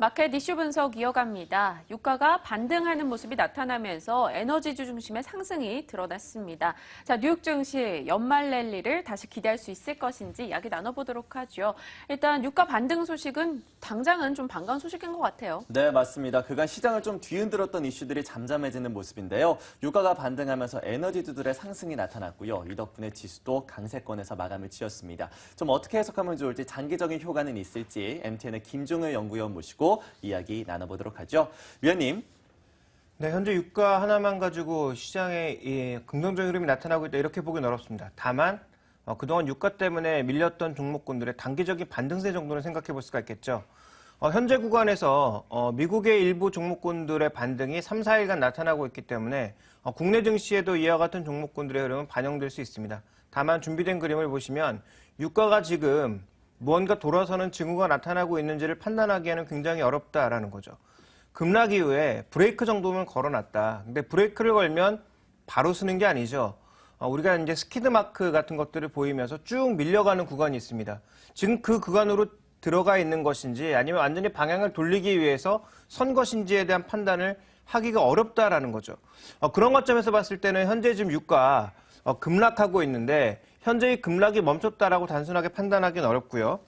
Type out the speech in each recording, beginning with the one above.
마켓 이슈 분석 이어갑니다. 유가가 반등하는 모습이 나타나면서 에너지주 중심의 상승이 드러났습니다. 자, 뉴욕 증시 연말 랠리를 다시 기대할 수 있을 것인지 이야기 나눠보도록 하죠. 일단 유가 반등 소식은 당장은 좀 반가운 소식인 것 같아요. 네, 맞습니다. 그간 시장을 좀 뒤흔들었던 이슈들이 잠잠해지는 모습인데요. 유가가 반등하면서 에너지주들의 상승이 나타났고요. 이 덕분에 지수도 강세권에서 마감을 지었습니다. 좀 어떻게 해석하면 좋을지 장기적인 효과는 있을지 MTN의 김종일 연구위원 모시고 이야기 나눠보도록 하죠. 위원님. 네, 현재 유가 하나만 가지고 시장에 긍정적인 흐름이 나타나고 있다 이렇게 보기는 어렵습니다. 다만 그동안 유가 때문에 밀렸던 종목군들의 단기적인 반등세 정도는 생각해 볼 수가 있겠죠. 현재 구간에서 미국의 일부 종목군들의 반등이 3, 4일간 나타나고 있기 때문에 국내 증시에도 이와 같은 종목군들의 흐름은 반영될 수 있습니다. 다만 준비된 그림을 보시면 유가가 지금 무언가 돌아서는 징후가 나타나고 있는지를 판단하기에는 굉장히 어렵다라는 거죠. 급락 이후에 브레이크 정도면 걸어놨다. 근데 브레이크를 걸면 바로 쓰는 게 아니죠. 우리가 이제 스키드 마크 같은 것들을 보이면서 쭉 밀려가는 구간이 있습니다. 지금 그 구간으로 들어가 있는 것인지 아니면 완전히 방향을 돌리기 위해서 선 것인지에 대한 판단을 하기가 어렵다라는 거죠. 그런 관점에서 봤을 때는 현재 지금 유가 급락하고 있는데 현재의 급락이 멈췄다라고 단순하게 판단하기는 어렵고요.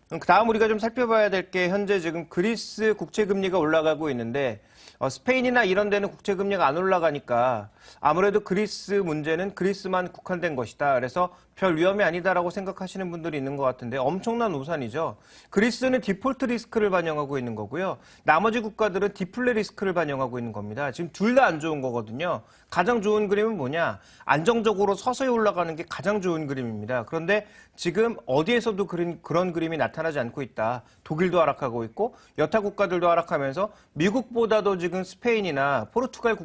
그 다음 우리가 좀 살펴봐야 될 게 현재 지금 그리스 국채금리가 올라가고 있는데 스페인이나 이런 데는 국채금리가 안 올라가니까 아무래도 그리스 문제는 그리스만 국한된 것이다. 그래서 별 위험이 아니다라고 생각하시는 분들이 있는 것 같은데 엄청난 오산이죠. 그리스는 디폴트 리스크를 반영하고 있는 거고요. 나머지 국가들은 디플레 리스크를 반영하고 있는 겁니다. 지금 둘 다 안 좋은 거거든요. 가장 좋은 그림은 뭐냐? 안정적으로 서서히 올라가는 게 가장 좋은 그림입니다. 그런데 지금 어디에서도 그런 그림이 나타나지 않고 있다. 독일도 하락하고 있고 여타 국가들도 하락하면서 미국보다도 지금 스페인이나 포르투갈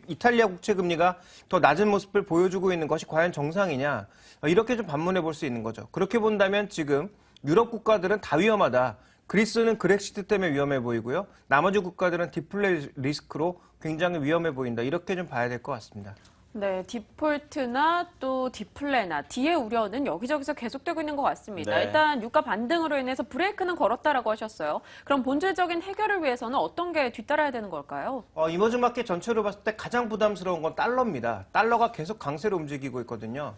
이탈리아 국채금리가 더 낮은 모습을 보여주고 있는 것이 과연 정상이냐? 이렇게 좀 반문해 볼 수 있는 거죠. 그렇게 본다면 지금 유럽 국가들은 다 위험하다. 그리스는 그렉시트 때문에 위험해 보이고요. 나머지 국가들은 디플레 리스크로 굉장히 위험해 보인다. 이렇게 좀 봐야 될 것 같습니다. 네, 디폴트나 또 디플레나 D의 우려는 여기저기서 계속되고 있는 것 같습니다. 네. 일단 유가 반등으로 인해서 브레이크는 걸었다라고 하셨어요. 그럼 본질적인 해결을 위해서는 어떤 게 뒤따라야 되는 걸까요? 이머징 마켓 전체로 봤을 때 가장 부담스러운 건 달러입니다. 달러가 계속 강세로 움직이고 있거든요.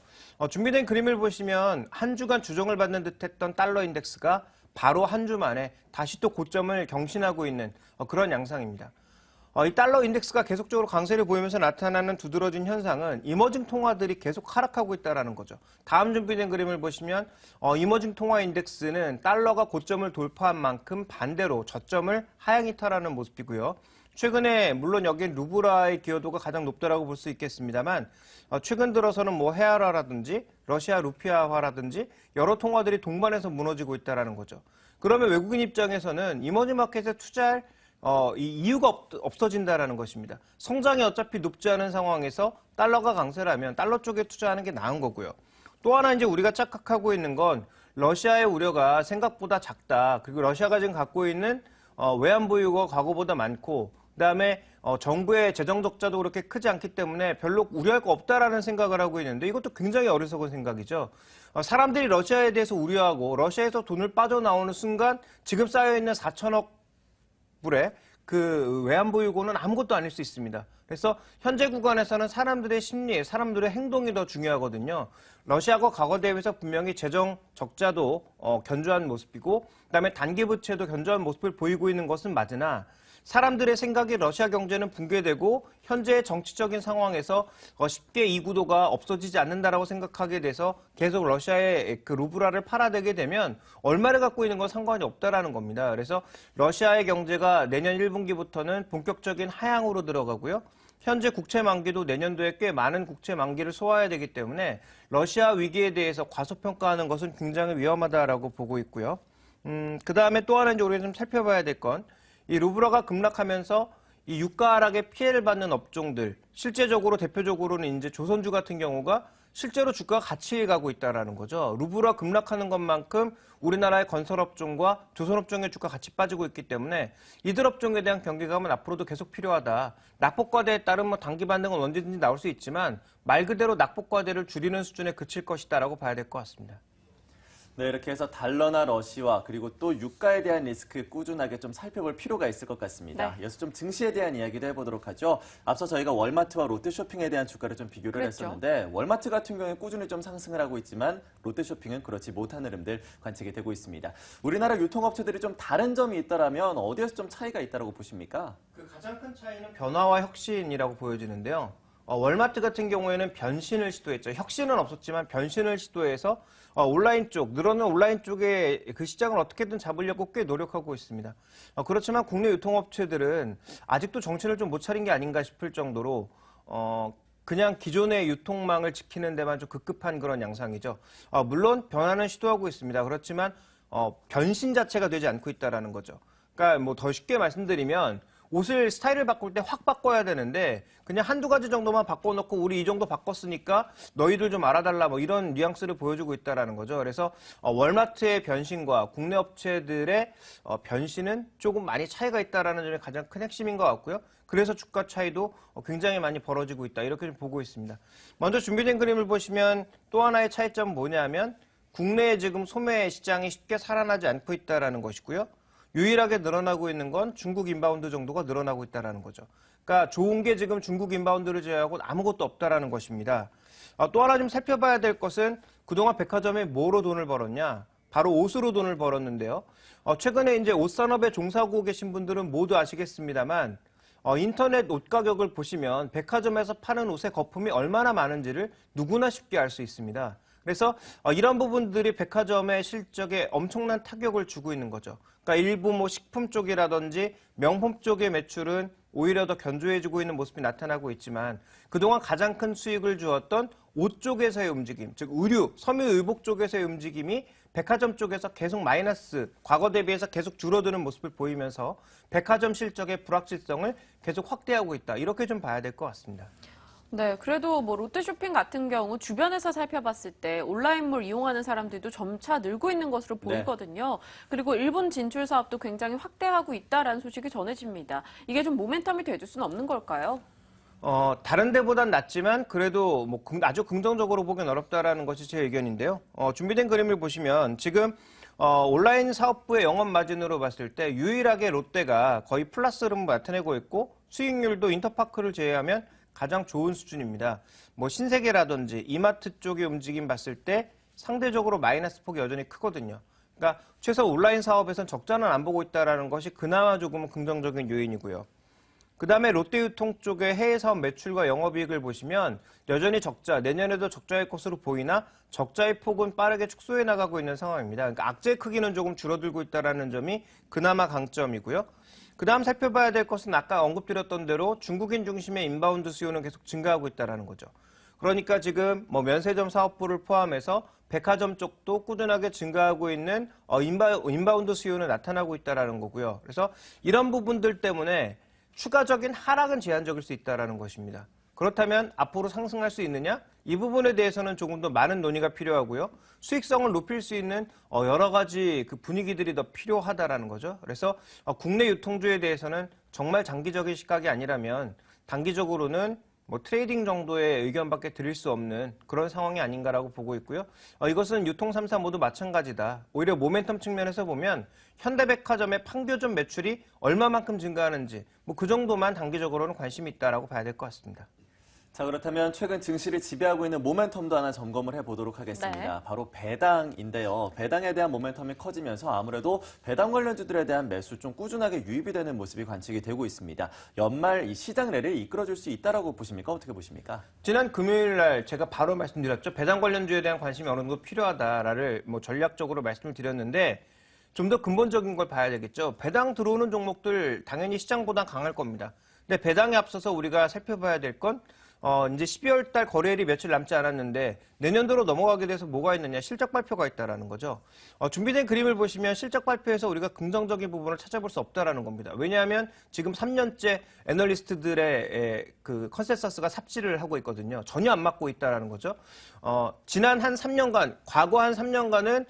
준비된 그림을 보시면 한 주간 주정을 받는 듯했던 달러 인덱스가 바로 한 주 만에 다시 또 고점을 경신하고 있는 그런 양상입니다. 이 달러 인덱스가 계속적으로 강세를 보이면서 나타나는 두드러진 현상은 이머징 통화들이 계속 하락하고 있다는 거죠. 다음 준비된 그림을 보시면 이머징 통화 인덱스는 달러가 고점을 돌파한 만큼 반대로 저점을 하향 이탈하는 모습이고요. 최근에 물론 여기엔 루브라의 기여도가 가장 높다라고 볼 수 있겠습니다만 최근 들어서는 뭐 헤아라라든지 러시아 루피아화라든지 여러 통화들이 동반해서 무너지고 있다는 거죠. 그러면 외국인 입장에서는 이머징 마켓에 투자할 이 이유가 없어진다라는 것입니다. 성장이 어차피 높지 않은 상황에서 달러가 강세라면 달러 쪽에 투자하는 게 나은 거고요. 또 하나 이제 우리가 착각하고 있는 건 러시아의 우려가 생각보다 작다. 그리고 러시아가 지금 갖고 있는 외환 보유고가 과거보다 많고 그다음에 정부의 재정 적자도 그렇게 크지 않기 때문에 별로 우려할 거 없다라는 생각을 하고 있는데 이것도 굉장히 어리석은 생각이죠. 사람들이 러시아에 대해서 우려하고 러시아에서 돈을 빠져나오는 순간 지금 쌓여있는 4천억 불의 그 외환보유고는 아무것도 아닐 수 있습니다. 그래서 현재 구간에서는 사람들의 심리, 사람들의 행동이 더 중요하거든요. 러시아가 과거 대비해서 분명히 재정 적자도 견조한 모습이고 그다음에 단기 부채도 견조한 모습을 보이고 있는 것은 맞으나 사람들의 생각이 러시아 경제는 붕괴되고 현재의 정치적인 상황에서 쉽게 이 구도가 없어지지 않는다라고 생각하게 돼서 계속 러시아의 그 루브라를 팔아대게 되면 얼마를 갖고 있는 건 상관이 없다라는 겁니다. 그래서 러시아의 경제가 내년 1분기부터는 본격적인 하향으로 들어가고요. 현재 국채 만기도 내년도에 꽤 많은 국채 만기를 소화해야 되기 때문에 러시아 위기에 대해서 과소평가하는 것은 굉장히 위험하다라고 보고 있고요. 그 다음에 또 하나 이제 우리가 좀 살펴봐야 될 건 이 루브라가 급락하면서 이 유가 하락에 피해를 받는 업종들, 실제적으로 대표적으로는 이제 조선주 같은 경우가 실제로 주가가 같이 가고 있다라는 거죠. 루브라 급락하는 것만큼 우리나라의 건설업종과 조선업종의 주가 같이 빠지고 있기 때문에 이들 업종에 대한 경계감은 앞으로도 계속 필요하다. 낙폭과대에 따른 단기 반등은 언제든지 나올 수 있지만 말 그대로 낙폭과대를 줄이는 수준에 그칠 것이다라고 봐야 될 것 같습니다. 네, 이렇게 해서 달러나 러시와 그리고 또 유가에 대한 리스크 꾸준하게 좀 살펴볼 필요가 있을 것 같습니다. 네. 이어서 좀 증시에 대한 이야기도 해보도록 하죠. 앞서 저희가 월마트와 롯데쇼핑에 대한 주가를 좀 비교를 그랬죠. 했었는데 월마트 같은 경우에 꾸준히 좀 상승을 하고 있지만 롯데쇼핑은 그렇지 못한 흐름들 관측이 되고 있습니다. 우리나라 유통업체들이 좀 다른 점이 있다라면 어디에서 좀 차이가 있다고 보십니까? 그 가장 큰 차이는 변화와 혁신이라고 보여지는데요. 월마트 같은 경우에는 변신을 시도했죠. 혁신은 없었지만 변신을 시도해서 온라인 쪽, 늘어난 온라인 쪽에 그 시장을 어떻게든 잡으려고 꽤 노력하고 있습니다. 그렇지만 국내 유통업체들은 아직도 정신을 좀 못 차린 게 아닌가 싶을 정도로 그냥 기존의 유통망을 지키는 데만 좀 급급한 그런 양상이죠. 물론 변화는 시도하고 있습니다. 그렇지만 변신 자체가 되지 않고 있다라는 거죠. 그러니까 뭐 더 쉽게 말씀드리면 옷을 스타일을 바꿀 때 확 바꿔야 되는데 그냥 한두 가지 정도만 바꿔놓고 우리 이 정도 바꿨으니까 너희들 좀 알아달라 뭐 이런 뉘앙스를 보여주고 있다라는 거죠. 그래서 월마트의 변신과 국내 업체들의 변신은 조금 많이 차이가 있다라는 점이 가장 큰 핵심인 것 같고요. 그래서 주가 차이도 굉장히 많이 벌어지고 있다 이렇게 좀 보고 있습니다. 먼저 준비된 그림을 보시면 또 하나의 차이점은 뭐냐면 국내에 지금 소매 시장이 쉽게 살아나지 않고 있다라는 것이고요. 유일하게 늘어나고 있는 건 중국 인바운드 정도가 늘어나고 있다는 거죠. 그러니까 좋은 게 지금 중국 인바운드를 제외하고 아무것도 없다라는 것입니다. 또 하나 좀 살펴봐야 될 것은 그동안 백화점에 뭐로 돈을 벌었냐? 바로 옷으로 돈을 벌었는데요. 최근에 이제 옷 산업에 종사하고 계신 분들은 모두 아시겠습니다만 인터넷 옷 가격을 보시면 백화점에서 파는 옷의 거품이 얼마나 많은지를 누구나 쉽게 알 수 있습니다. 그래서 이런 부분들이 백화점의 실적에 엄청난 타격을 주고 있는 거죠. 그러니까 일부 뭐 식품 쪽이라든지 명품 쪽의 매출은 오히려 더 견조해지고 있는 모습이 나타나고 있지만 그동안 가장 큰 수익을 주었던 옷 쪽에서의 움직임, 즉 의류, 섬유 의복 쪽에서의 움직임이 백화점 쪽에서 계속 마이너스, 과거 대비해서 계속 줄어드는 모습을 보이면서 백화점 실적의 불확실성을 계속 확대하고 있다. 이렇게 좀 봐야 될 것 같습니다. 네, 그래도 뭐 롯데쇼핑 같은 경우 주변에서 살펴봤을 때 온라인몰 이용하는 사람들도 점차 늘고 있는 것으로 보이거든요. 그리고 일본 진출 사업도 굉장히 확대하고 있다라는 소식이 전해집니다. 이게 좀 모멘텀이 돼줄 수는 없는 걸까요? 다른 데보단 낫지만 그래도 뭐 아주 긍정적으로 보기는 어렵다라는 것이 제 의견인데요. 준비된 그림을 보시면 지금 온라인 사업부의 영업 마진으로 봤을 때 유일하게 롯데가 거의 플러스 흐름을 나타내고 있고 수익률도 인터파크를 제외하면 가장 좋은 수준입니다. 뭐 신세계라든지 이마트 쪽의 움직임 봤을 때 상대적으로 마이너스 폭이 여전히 크거든요. 그러니까 최소 온라인 사업에선 적자는 안 보고 있다는 것이 그나마 조금은 긍정적인 요인이고요. 그다음에 롯데유통 쪽의 해외 사업 매출과 영업이익을 보시면 여전히 적자, 내년에도 적자일 것으로 보이나 적자의 폭은 빠르게 축소해 나가고 있는 상황입니다. 그러니까 악재의 크기는 조금 줄어들고 있다는 점이 그나마 강점이고요. 그다음 살펴봐야 될 것은 아까 언급드렸던 대로 중국인 중심의 인바운드 수요는 계속 증가하고 있다는 거죠. 그러니까 지금 뭐 면세점 사업부를 포함해서 백화점 쪽도 꾸준하게 증가하고 있는 인바운드 수요는 나타나고 있다는 거고요. 그래서 이런 부분들 때문에 추가적인 하락은 제한적일 수 있다는 것입니다. 그렇다면 앞으로 상승할 수 있느냐? 이 부분에 대해서는 조금 더 많은 논의가 필요하고요. 수익성을 높일 수 있는 여러 가지 그 분위기들이 더 필요하다라는 거죠. 그래서 국내 유통주에 대해서는 정말 장기적인 시각이 아니라면 단기적으로는 뭐 트레이딩 정도의 의견밖에 드릴 수 없는 그런 상황이 아닌가라고 보고 있고요. 이것은 유통 3사 모두 마찬가지다. 오히려 모멘텀 측면에서 보면 현대백화점의 판교점 매출이 얼마만큼 증가하는지 뭐 그 정도만 단기적으로는 관심이 있다라고 봐야 될 것 같습니다. 자, 그렇다면 최근 증시를 지배하고 있는 모멘텀도 하나 점검을 해보도록 하겠습니다. 네. 바로 배당인데요. 배당에 대한 모멘텀이 커지면서 아무래도 배당 관련주들에 대한 매수 좀 꾸준하게 유입이 되는 모습이 관측이 되고 있습니다. 연말 이 시장 래를 이끌어줄 수 있다라고 보십니까? 어떻게 보십니까? 지난 금요일 날 제가 바로 말씀드렸죠. 배당 관련주에 대한 관심이 어느 정도 필요하다를 뭐 전략적으로 말씀을 드렸는데 좀 더 근본적인 걸 봐야 되겠죠. 배당 들어오는 종목들 당연히 시장보다 강할 겁니다. 근데 배당에 앞서서 우리가 살펴봐야 될 건 이제 12월 달 거래일이 며칠 남지 않았는데 내년도로 넘어가게 돼서 뭐가 있느냐 실적 발표가 있다라는 거죠. 준비된 그림을 보시면 실적 발표에서 우리가 긍정적인 부분을 찾아볼 수 없다라는 겁니다. 왜냐하면 지금 3년째 애널리스트들의 그 컨센서스가 삽질을 하고 있거든요. 전혀 안 맞고 있다라는 거죠. 지난 한 3년간, 과거 한 3년간은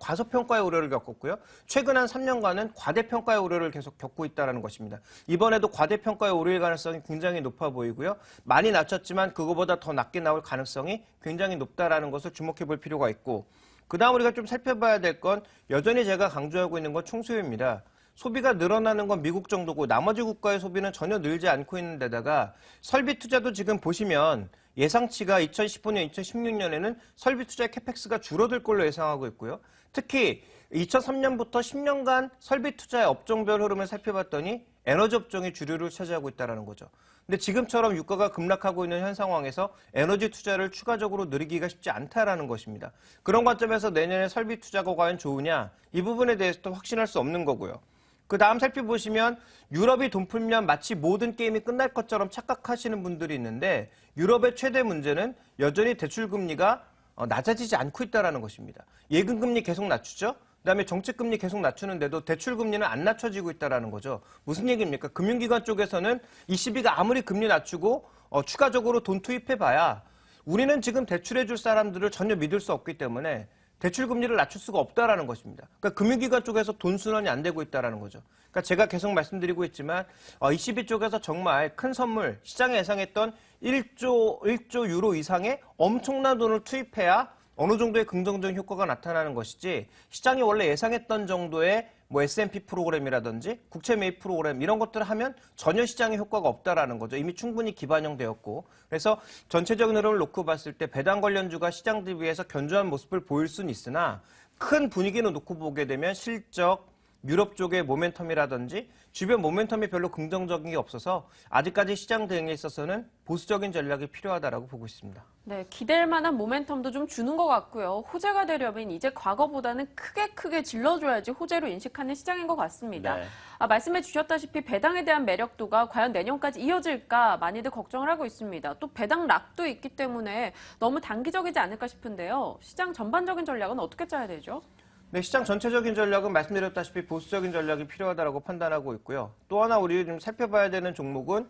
과소평가의 우려를 겪었고요. 최근 한 3년간은 과대평가의 우려를 계속 겪고 있다는 것입니다. 이번에도 과대평가의 우려일 가능성이 굉장히 높아 보이고요. 많이 낮췄지만 그거보다 더 낮게 나올 가능성이 굉장히 높다라는 것을 주목해 볼 필요가 있고 그다음 우리가 좀 살펴봐야 될 건 여전히 제가 강조하고 있는 건 총수요입니다. 소비가 늘어나는 건 미국 정도고 나머지 국가의 소비는 전혀 늘지 않고 있는 데다가 설비 투자도 지금 보시면 예상치가 2015년, 2016년에는 설비 투자의 캐펙스가 줄어들 걸로 예상하고 있고요. 특히 2003년부터 10년간 설비 투자의 업종별 흐름을 살펴봤더니 에너지 업종이 주류를 차지하고 있다는 거죠. 근데 지금처럼 유가가 급락하고 있는 현 상황에서 에너지 투자를 추가적으로 늘리기가 쉽지 않다라는 것입니다. 그런 관점에서 내년에 설비 투자가 과연 좋으냐? 이 부분에 대해서도 확신할 수 없는 거고요. 그 다음 살펴보시면 유럽이 돈 풀면 마치 모든 게임이 끝날 것처럼 착각하시는 분들이 있는데 유럽의 최대 문제는 여전히 대출금리가 낮아지지 않고 있다는 것입니다. 예금금리 계속 낮추죠. 그다음에 정책금리 계속 낮추는데도 대출금리는 안 낮춰지고 있다는 거죠. 무슨 얘기입니까? 금융기관 쪽에서는 ECB가 아무리 금리 낮추고 추가적으로 돈 투입해봐야 우리는 지금 대출해줄 사람들을 전혀 믿을 수 없기 때문에 대출 금리를 낮출 수가 없다라는 것입니다. 그러니까 금융기관 쪽에서 돈 순환이 안 되고 있다라는 거죠. 그러니까 제가 계속 말씀드리고 있지만 ECB 쪽에서 정말 큰 선물, 시장에 예상했던 1조 유로 이상의 엄청난 돈을 투입해야 어느 정도의 긍정적인 효과가 나타나는 것이지 시장이 원래 예상했던 정도의 S&P 프로그램이라든지 국채 매입 프로그램 이런 것들을 하면 전혀 시장에 효과가 없다라는 거죠. 이미 충분히 기반영되었고 그래서 전체적인 흐름을 놓고 봤을 때 배당 관련주가 시장 대비해서 견조한 모습을 보일 수는 있으나 큰 분위기는 놓고 보게 되면 실적, 유럽 쪽의 모멘텀이라든지 주변 모멘텀이 별로 긍정적인 게 없어서 아직까지 시장 대응에 있어서는 보수적인 전략이 필요하다라고 보고 있습니다. 네, 기댈 만한 모멘텀도 좀 주는 것 같고요. 호재가 되려면 이제 과거보다는 크게 질러줘야지 호재로 인식하는 시장인 것 같습니다. 네. 말씀해 주셨다시피 배당에 대한 매력도가 과연 내년까지 이어질까 많이들 걱정을 하고 있습니다. 또 배당 락도 있기 때문에 너무 단기적이지 않을까 싶은데요. 시장 전반적인 전략은 어떻게 짜야 되죠? 네, 시장 전체적인 전략은 말씀드렸다시피 보수적인 전략이 필요하다고 판단하고 있고요. 또 하나 우리 좀 살펴봐야 되는 종목은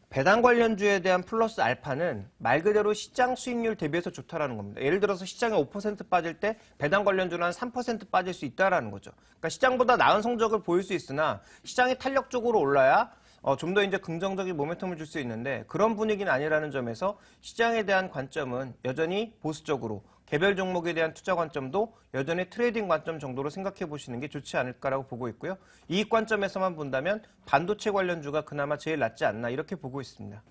배당 관련주에 대한 플러스 알파는 말 그대로 시장 수익률 대비해서 좋다라는 겁니다. 예를 들어서 시장이 5% 빠질 때 배당 관련주는 한 3% 빠질 수 있다라는 거죠. 그러니까 시장보다 나은 성적을 보일 수 있으나 시장이 탄력적으로 올라야 좀 더 이제 긍정적인 모멘텀을 줄 수 있는데 그런 분위기는 아니라는 점에서 시장에 대한 관점은 여전히 보수적으로 개별 종목에 대한 투자 관점도 여전히 트레이딩 관점 정도로 생각해 보시는 게 좋지 않을까라고 보고 있고요. 이익 관점에서만 본다면 반도체 관련주가 그나마 제일 낫지 않나 이렇게 보고 있습니다.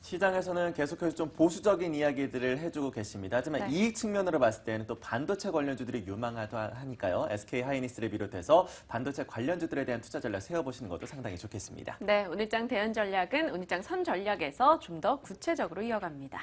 시장에서는 계속해서 좀 보수적인 이야기들을 해주고 계십니다. 하지만 네. 이익 측면으로 봤을 때는 또 반도체 관련주들이 유망하니까요. SK 하이닉스를 비롯해서 반도체 관련주들에 대한 투자 전략 세워보시는 것도 상당히 좋겠습니다. 네, 오늘장 대응 전략은 오늘장 선 전략에서 좀 더 구체적으로 이어갑니다.